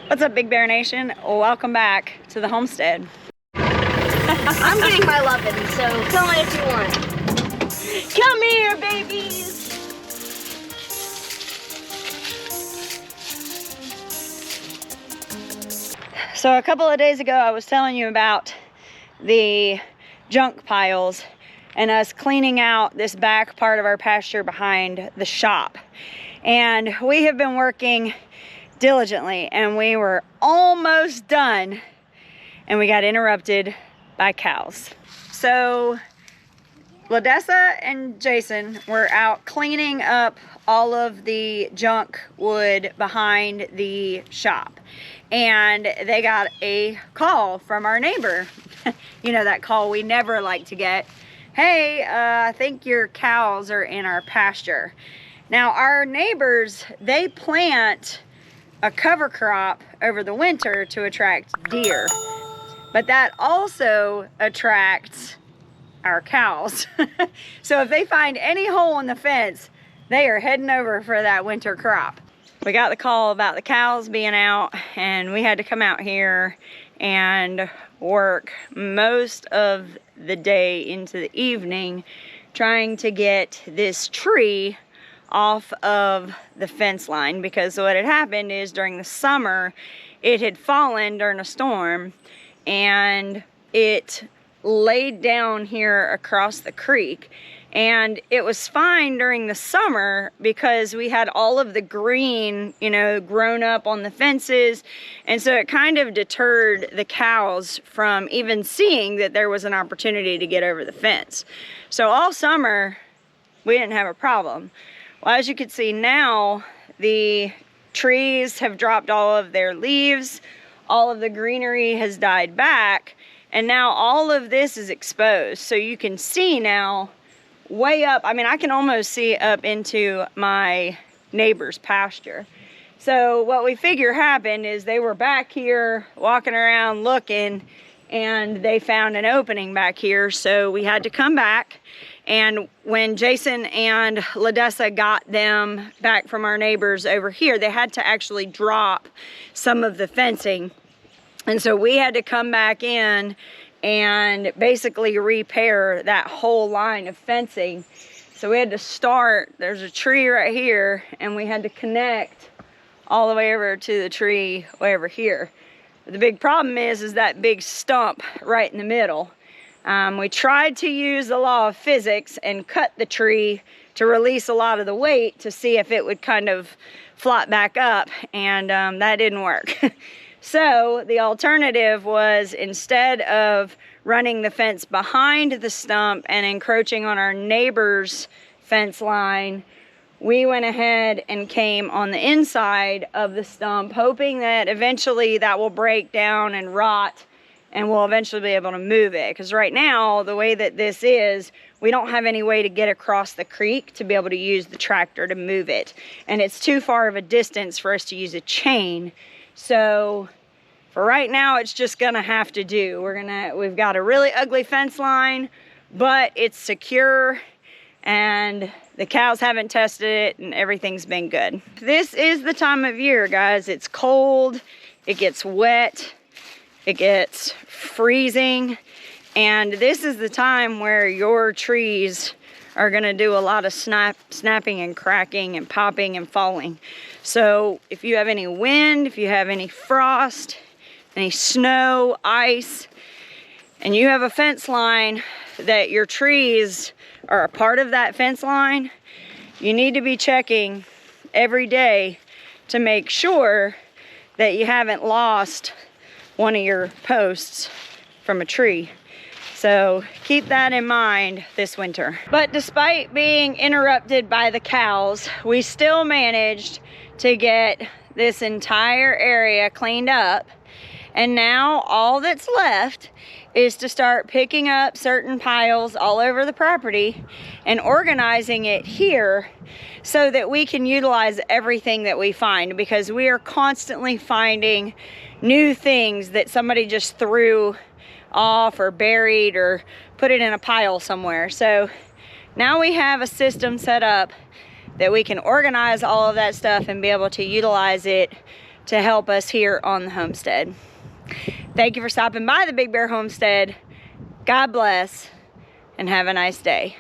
What's up, Big Bear Nation? Welcome back to the homestead. I'm getting my lovin', so tell me if you want. Come here, babies! So a couple of days ago, I was telling you about the junk piles and us cleaning out this back part of our pasture behind the shop. And we have been working diligently, and we were almost done, and we got interrupted by cows. So Ladessa and Jason were out cleaning up all of the junk wood behind the shop, and they got a call from our neighbor. You know, that call we never like to get. Hey, I think your cows are in our pasture. Now, our neighbors, they plant a cover crop over the winter to attract deer, but that also attracts our cows. So if they find any hole in the fence, they are heading over for that winter crop. We got the call about the cows being out, and we had to come out here and work most of the day into the evening trying to get this tree off of the fence line, because what had happened is during the summer it had fallen during a storm and it laid down here across the creek, and it was fine during the summer because we had all of the green, you know, grown up on the fences, and so it kind of deterred the cows from even seeing that there was an opportunity to get over the fence. So all summer we didn't have a problem. Well, as you can see now, the trees have dropped all of their leaves, all of the greenery has died back, and now all of this is exposed. So you can see now way up, I mean, I can almost see up into my neighbor's pasture. So what we figure happened is they were back here walking around looking, and they found an opening back here, so we had to come back. And when Jason and Ladessa got them back from our neighbors over here, they had to actually drop some of the fencing. And so we had to come back in and basically repair that whole line of fencing. So we had to start, there's a tree right here, and we had to connect all the way over to the tree way over here. But the big problem is that big stump right in the middle. We tried to use the law of physics and cut the tree to release a lot of the weight to see if it would kind of flop back up, and that didn't work. So the alternative was, instead of running the fence behind the stump and encroaching on our neighbor's fence line, we went ahead and came on the inside of the stump, hoping that eventually that will break down and rot, and we'll eventually be able to move it. Because right now, the way that this is, we don't have any way to get across the creek to be able to use the tractor to move it. And it's too far of a distance for us to use a chain. So for right now, it's just gonna have to do. We've got a really ugly fence line, but it's secure, and the cows haven't tested it, and everything's been good. This is the time of year, guys. It's cold, it gets wet, it gets freezing, and this is the time where your trees are gonna do a lot of snapping and cracking and popping and falling. So if you have any wind, if you have any frost, any snow, ice, and you have a fence line that your trees are a part of that fence line, you need to be checking every day to make sure that you haven't lost one of your posts from a tree. So keep that in mind this winter. But despite being interrupted by the cows, we still managed to get this entire area cleaned up. And now all that's left is to start picking up certain piles all over the property and organizing it here so that we can utilize everything that we find, because we are constantly finding new things that somebody just threw off or buried or put it in a pile somewhere. So now we have a system set up that we can organize all of that stuff and be able to utilize it to help us here on the homestead. Thank you for stopping by the Big Bear Homestead. God bless and have a nice day.